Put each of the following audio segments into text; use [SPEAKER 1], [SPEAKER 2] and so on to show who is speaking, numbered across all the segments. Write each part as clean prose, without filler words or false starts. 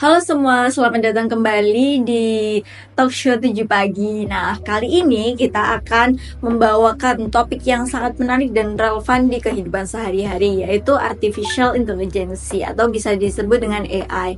[SPEAKER 1] Halo semua, selamat datang kembali di Talk Show 7 pagi. Nah, kali ini kita akan membawakan topik yang sangat menarik dan relevan di kehidupan sehari-hari, yaitu Artificial Intelligence atau bisa disebut dengan AI.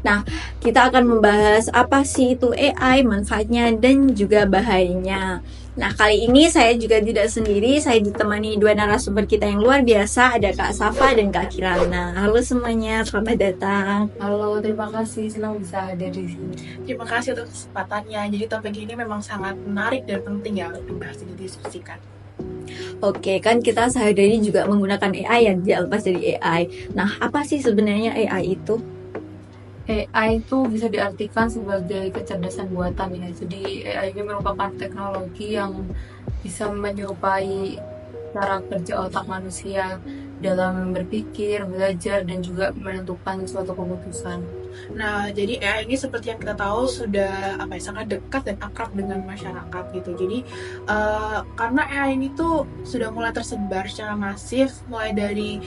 [SPEAKER 1] Nah, kita akan membahas apa sih itu AI, manfaatnya, dan juga bahayanya. Nah, kali ini saya juga tidak sendiri, saya ditemani dua narasumber kita yang luar biasa, ada Kak Safa dan Kak Kirana. Halo semuanya, selamat datang.
[SPEAKER 2] Halo, terima kasih. Senang bisa hadir di sini.
[SPEAKER 3] Terima kasih untuk kesempatannya. Jadi topik ini memang sangat menarik dan penting ya untuk dibahas dan didiskusikan.
[SPEAKER 1] Oke, kan kita sehari-hari juga menggunakan AI yang tidak lepas dari AI. Nah, apa sih sebenarnya AI itu?
[SPEAKER 2] AI itu bisa diartikan sebagai kecerdasan buatan ya. Jadi AI ini merupakan teknologi yang bisa menyerupai cara kerja otak manusia dalam berpikir, belajar, dan juga menentukan suatu keputusan.
[SPEAKER 3] Nah, jadi AI ini seperti yang kita tahu sudah sangat dekat dan akrab dengan masyarakat gitu. Jadi karena AI ini tuh sudah mulai tersebar secara masif, mulai dari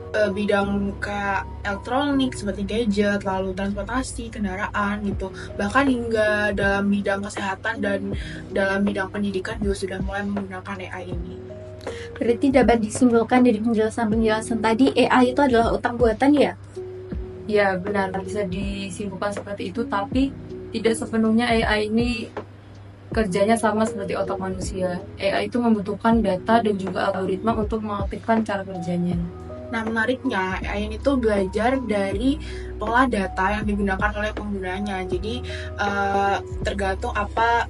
[SPEAKER 3] bidang kayak elektronik seperti gadget, lalu transportasi, kendaraan gitu. Bahkan hingga dalam bidang kesehatan dan dalam bidang pendidikan juga sudah mulai menggunakan AI ini.
[SPEAKER 1] Berarti dapat disimpulkan dari penjelasan-penjelasan tadi, AI itu adalah otak buatan ya?
[SPEAKER 2] Ya, benar bisa disimpulkan seperti itu, tapi tidak sepenuhnya AI ini kerjanya sama seperti otak manusia. AI itu membutuhkan data dan juga algoritma untuk mengaktifkan cara kerjanya.
[SPEAKER 3] Nah, menariknya AI ini tuh belajar dari pola data yang digunakan oleh penggunanya. Jadi tergantung apa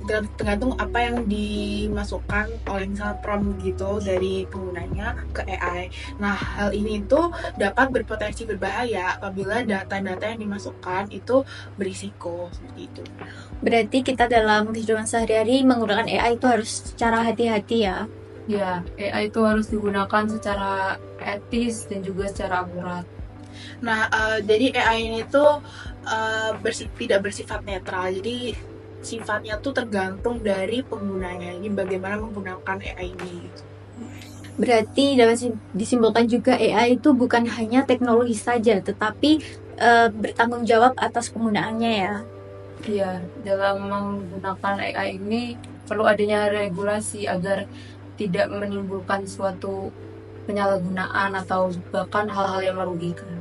[SPEAKER 3] yang dimasukkan oleh misalnya prompt gitu dari penggunanya ke AI. Nah, hal ini tuh dapat berpotensi berbahaya apabila data-data yang dimasukkan itu berisiko seperti itu.
[SPEAKER 1] Berarti kita dalam kehidupan sehari-hari menggunakan AI itu harus secara hati-hati ya?
[SPEAKER 2] Ya, AI itu harus digunakan secara etis dan juga secara akurat.
[SPEAKER 3] Nah, jadi AI ini tuh tidak bersifat netral. Jadi sifatnya tuh tergantung dari penggunanya. Ini bagaimana menggunakan AI ini. Gitu.
[SPEAKER 1] Berarti dapat disimpulkan juga AI itu bukan hanya teknologi saja, tetapi bertanggung jawab atas penggunaannya ya.
[SPEAKER 2] Ya, dalam menggunakan AI ini perlu adanya regulasi agar tidak menimbulkan suatu penyalahgunaan atau bahkan hal-hal yang merugikan.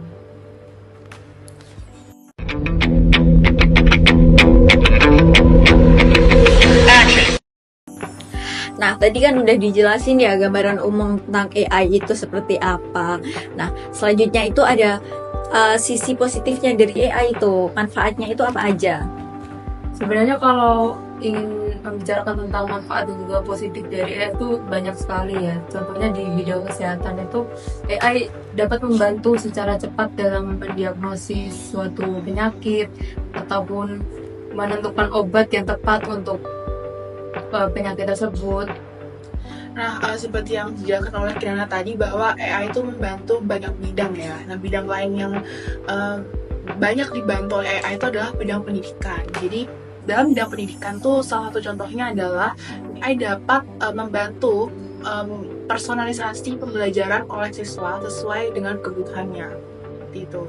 [SPEAKER 1] Nah, tadi kan udah dijelasin ya gambaran umum tentang AI itu seperti apa. Nah, selanjutnya itu ada sisi positifnya dari AI itu, manfaatnya itu apa aja?
[SPEAKER 2] Sebenarnya kalau ingin membicarakan tentang manfaat dan juga positif dari AI itu banyak sekali ya. Contohnya di bidang kesehatan itu AI dapat membantu secara cepat dalam mendiagnosis suatu penyakit ataupun menentukan obat yang tepat untuk penyakit tersebut.
[SPEAKER 3] Nah, seperti yang dijelaskan oleh Kirana tadi bahwa AI itu membantu banyak bidang ya. Nah, bidang lain yang banyak dibantu oleh AI itu adalah bidang pendidikan. Jadi dalam bidang pendidikan tuh salah satu contohnya adalah AI dapat membantu personalisasi pembelajaran oleh siswa sesuai dengan kebutuhannya. Seperti itu.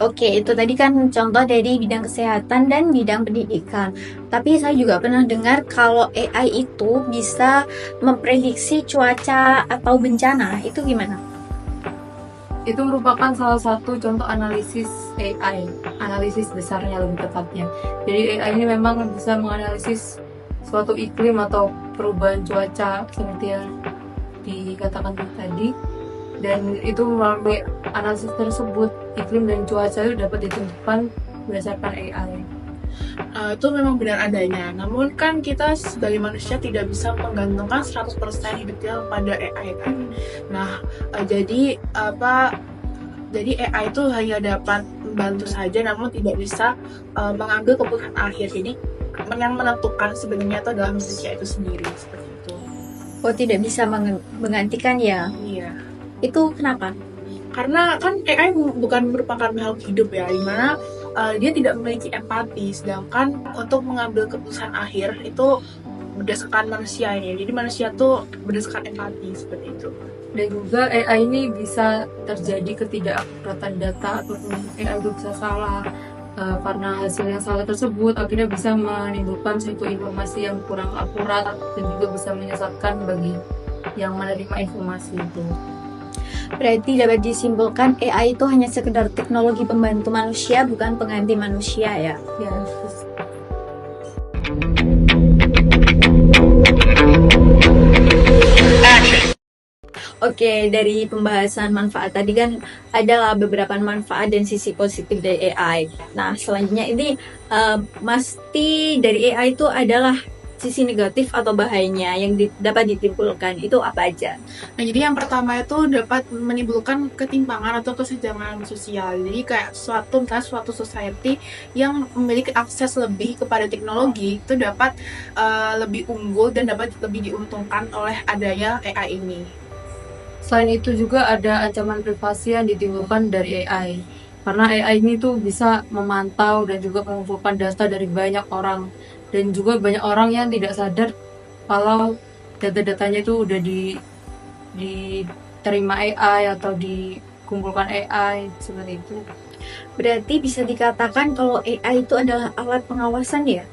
[SPEAKER 1] Oke, itu tadi kan contoh dari bidang kesehatan dan bidang pendidikan. Tapi saya juga pernah dengar kalau AI itu bisa memprediksi cuaca atau bencana. Itu gimana?
[SPEAKER 2] Itu merupakan salah satu contoh analisis AI, analisis besarnya lebih tepatnya. Jadi AI ini memang bisa menganalisis suatu iklim atau perubahan cuaca seperti yang dikatakan tadi, dan itu melalui analisis tersebut iklim dan cuaca itu dapat ditentukan berdasarkan AI.
[SPEAKER 3] Itu memang benar adanya. Namun kan kita sebagai manusia tidak bisa menggantungkan 100% hidup kita pada AI kan. Nah, jadi AI itu hanya dapat membantu saja, namun tidak bisa mengambil keputusan akhir. Jadi yang menentukan sebenarnya itu adalah manusia itu sendiri seperti itu.
[SPEAKER 1] Oh, tidak bisa menggantikan ya?
[SPEAKER 3] Iya.
[SPEAKER 1] Itu kenapa?
[SPEAKER 3] Karena kan AI bukan merupakan makhluk hidup ya, dimana dia tidak memiliki empati, sedangkan untuk mengambil keputusan akhir itu berdasarkan manusia ini. Jadi manusia tuh berdasarkan empati seperti itu.
[SPEAKER 2] Dan juga AI ini bisa terjadi ketidakakuratan data ataupun AI itu bisa salah karena hasil yang salah tersebut akhirnya bisa menimbulkan suatu informasi yang kurang akurat dan juga bisa menyesatkan bagi yang menerima informasi itu.
[SPEAKER 1] Berarti dapat disimpulkan AI itu hanya sekedar teknologi pembantu manusia, bukan pengganti manusia ya.
[SPEAKER 2] Ya,
[SPEAKER 1] Oke, dari pembahasan manfaat tadi kan adalah beberapa manfaat dan sisi positif dari AI. Nah, selanjutnya ini pasti dari AI itu adalah sisi negatif atau bahayanya yang dapat ditimbulkan. Itu apa aja?
[SPEAKER 3] Nah, jadi yang pertama itu dapat menimbulkan ketimpangan atau kesenjangan sosial. Jadi kayak suatu society yang memiliki akses lebih kepada teknologi itu dapat lebih unggul dan dapat lebih diuntungkan oleh adanya AI ini.
[SPEAKER 2] selain itu juga ada ancaman privasi yang ditimbulkan dari AI. Karena AI ini tuh bisa memantau dan juga mengumpulkan data dari banyak orang. Dan juga banyak orang yang tidak sadar kalau data-datanya itu udah diterima AI atau dikumpulkan AI, seperti itu.
[SPEAKER 1] Berarti bisa dikatakan kalau AI itu adalah alat pengawasan ya?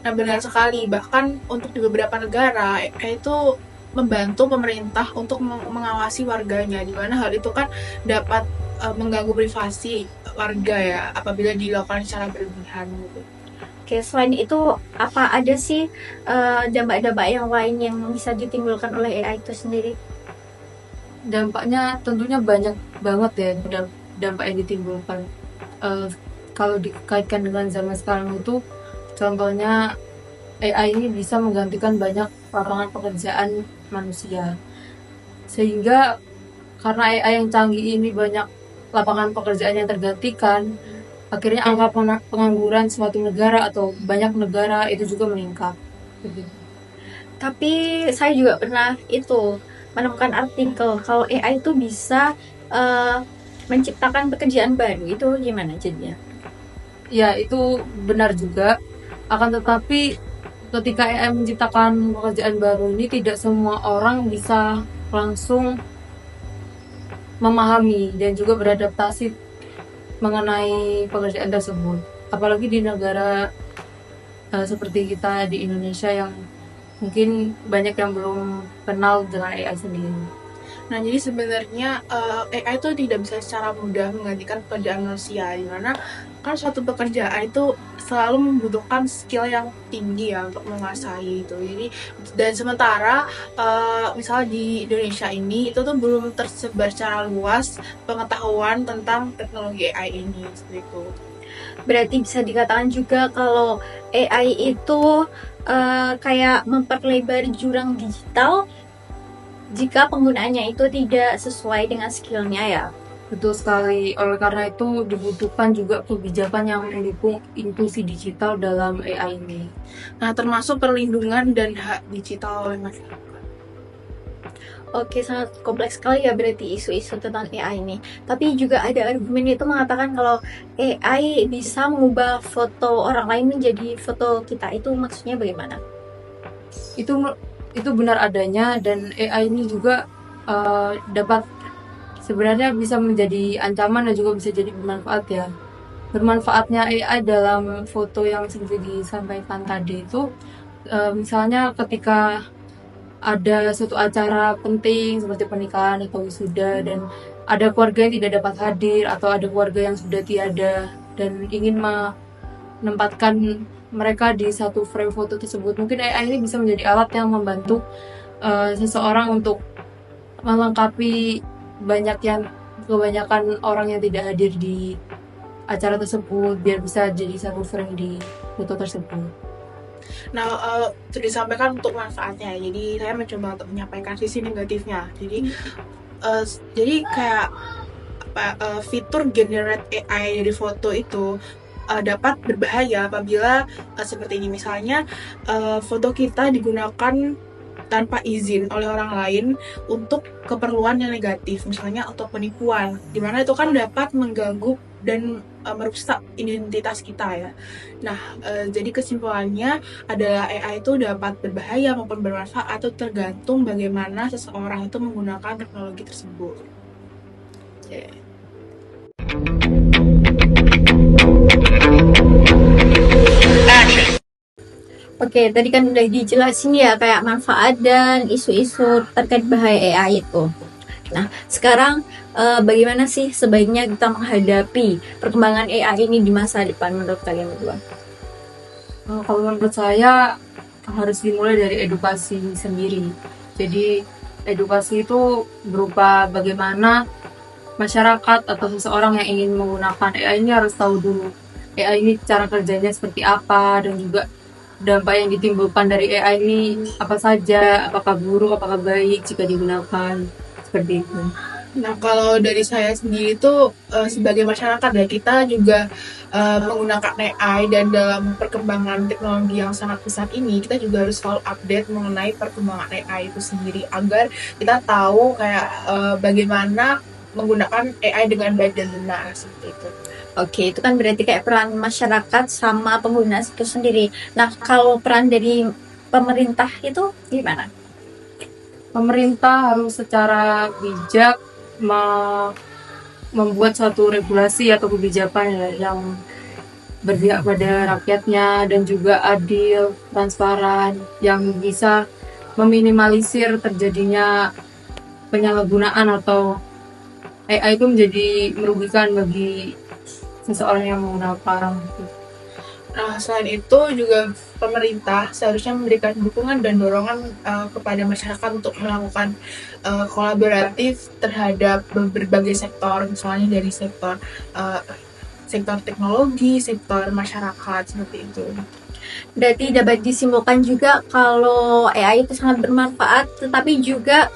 [SPEAKER 3] Nah, benar sekali. Bahkan untuk di beberapa negara, AI itu membantu pemerintah untuk mengawasi warganya, di mana hal itu kan dapat mengganggu privasi warga ya, apabila dilakukan secara berlebihan gitu.
[SPEAKER 1] Oke, selain itu apa ada sih dampak-dampak yang lain yang bisa ditimbulkan oleh AI itu sendiri?
[SPEAKER 2] Dampaknya tentunya banyak banget ya, dampak yang ditimbulkan. Kalau dikaitkan dengan zaman sekarang itu, contohnya AI ini bisa menggantikan banyak lapangan pekerjaan manusia. Sehingga karena AI yang canggih ini banyak lapangan pekerjaan yang tergantikan, akhirnya angka pengangguran suatu negara atau banyak negara itu juga meningkat.
[SPEAKER 1] Tapi saya juga pernah itu menemukan artikel kalau AI itu bisa menciptakan pekerjaan baru. Itu gimana jadinya?
[SPEAKER 2] Ya, itu benar juga. Akan tetapi ketika AI menciptakan pekerjaan baru ini, tidak semua orang bisa langsung memahami dan juga beradaptasi mengenai pekerjaan tersebut. Apalagi di negara seperti kita di Indonesia yang mungkin banyak yang belum kenal dengan AI sendiri.
[SPEAKER 3] Nah, jadi sebenarnya AI itu tidak bisa secara mudah menggantikan pekerjaan manusia, di mana kan suatu pekerjaan itu selalu membutuhkan skill yang tinggi ya untuk menguasai itu. Jadi dan sementara misalnya di Indonesia ini itu tuh belum tersebar secara luas pengetahuan tentang teknologi AI ini seperti itu.
[SPEAKER 1] Berarti bisa dikatakan juga kalau AI itu kayak memperlebar jurang digital jika penggunaannya itu tidak sesuai dengan skillnya ya.
[SPEAKER 2] Betul sekali. Oleh karena itu dibutuhkan juga kebijakan yang mendukung inklusi digital dalam AI ini.
[SPEAKER 3] Nah, termasuk perlindungan dan hak digital oleh masyarakat.
[SPEAKER 1] Oke, sangat kompleks sekali ya berarti isu-isu tentang AI ini. Tapi juga ada argumen itu mengatakan kalau AI bisa mengubah foto orang lain menjadi foto kita. Itu maksudnya bagaimana?
[SPEAKER 2] Itu benar adanya, dan AI ini juga dapat sebenarnya bisa menjadi ancaman dan juga bisa jadi bermanfaat ya. Bermanfaatnya AI dalam foto yang seperti disampaikan tadi itu, misalnya ketika ada suatu acara penting seperti pernikahan atau wisuda dan ada keluarga yang tidak dapat hadir atau ada keluarga yang sudah tiada dan ingin menempatkan mereka di satu frame foto tersebut, mungkin AI ini bisa menjadi alat yang membantu seseorang untuk melengkapi kebanyakan orang yang tidak hadir di acara tersebut biar bisa jadi satu frame di foto tersebut.
[SPEAKER 3] Nah, sudah disampaikan untuk manfaatnya. Jadi saya mencoba untuk menyampaikan sisi negatifnya. Jadi kayak fitur generate AI dari foto itu dapat berbahaya apabila seperti ini, misalnya foto kita digunakan tanpa izin oleh orang lain untuk keperluan yang negatif, misalnya untuk penipuan, dimana itu kan dapat mengganggu dan merusak identitas kita ya. Nah, jadi kesimpulannya adalah AI itu dapat berbahaya maupun bermanfaat atau tergantung bagaimana seseorang itu menggunakan teknologi tersebut. Okay.
[SPEAKER 1] Oke, tadi kan udah dijelasin ya kayak manfaat dan isu-isu terkait bahaya AI itu. Nah, sekarang bagaimana sih sebaiknya kita menghadapi perkembangan AI ini di masa depan menurut kalian berdua?
[SPEAKER 2] Kalau menurut saya harus dimulai dari edukasi sendiri. Jadi edukasi itu berupa bagaimana masyarakat atau seseorang yang ingin menggunakan AI ini harus tahu dulu AI ini cara kerjanya seperti apa, dan juga dampak yang ditimbulkan dari AI ini apa saja, apakah buruk, apakah baik jika digunakan seperti itu.
[SPEAKER 3] Nah, kalau dari saya sendiri tuh sebagai masyarakat ya, kita juga menggunakan AI, dan dalam perkembangan teknologi yang sangat pesat ini kita juga harus selalu update mengenai perkembangan AI itu sendiri agar kita tahu kayak bagaimana menggunakan AI dengan baik dan benar seperti itu.
[SPEAKER 1] Oke, itu kan berarti kayak peran masyarakat sama pengguna itu sendiri. Nah, kalau peran dari pemerintah itu gimana?
[SPEAKER 2] Pemerintah harus secara bijak membuat suatu regulasi atau kebijakan ya, yang berpihak pada rakyatnya dan juga adil, transparan, yang bisa meminimalisir terjadinya penyalahgunaan atau AI itu menjadi merugikan bagi seseorang yang menggunakan.
[SPEAKER 3] Nah, selain itu juga pemerintah seharusnya memberikan dukungan dan dorongan kepada masyarakat untuk melakukan kolaboratif terhadap berbagai sektor, misalnya dari sektor teknologi, sektor masyarakat seperti itu.
[SPEAKER 1] Berarti dapat disimpulkan juga kalau AI itu sangat bermanfaat, tetapi juga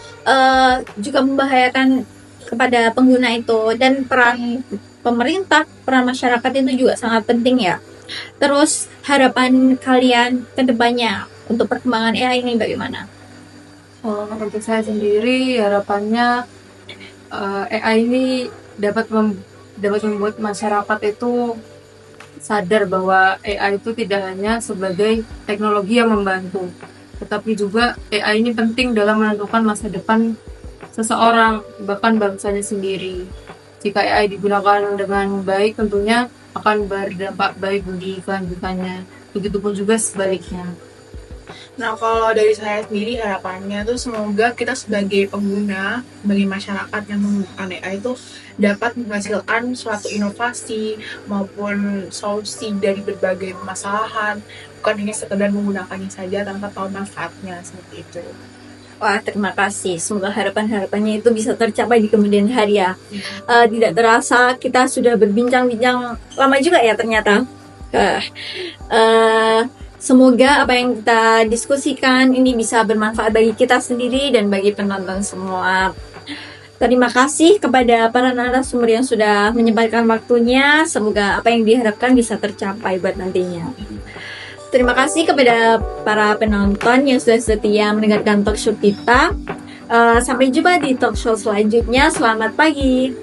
[SPEAKER 1] juga membahayakan kepada pengguna itu, dan peran pemerintah, peran masyarakat itu juga sangat penting ya. Terus harapan kalian ke depannya untuk perkembangan AI ini bagaimana?
[SPEAKER 2] Untuk saya sendiri harapannya AI ini dapat membuat masyarakat itu sadar bahwa AI itu tidak hanya sebagai teknologi yang membantu, tetapi juga AI ini penting dalam menentukan masa depan seseorang, bahkan bangsanya sendiri. Jika AI digunakan dengan baik, tentunya akan berdampak baik bagi kelanjutannya. Begitupun juga sebaliknya.
[SPEAKER 3] Nah, kalau dari saya sendiri harapannya tuh semoga kita sebagai pengguna, sebagai masyarakat yang menggunakan AI itu dapat menghasilkan suatu inovasi maupun solusi dari berbagai permasalahan, bukan hanya sekedar menggunakannya saja tanpa tahu manfaatnya seperti itu.
[SPEAKER 1] Wah, terima kasih. Semoga harapan-harapannya itu bisa tercapai di kemudian hari ya. Tidak terasa kita sudah berbincang-bincang lama juga ya ternyata. Semoga apa yang kita diskusikan ini bisa bermanfaat bagi kita sendiri dan bagi penonton semua. Terima kasih kepada para narasumber yang sudah menyempatkan waktunya. Semoga apa yang diharapkan bisa tercapai buat nantinya. Terima kasih kepada para penonton yang sudah setia mendengarkan talk show kita. Sampai jumpa di talk show selanjutnya. Selamat pagi.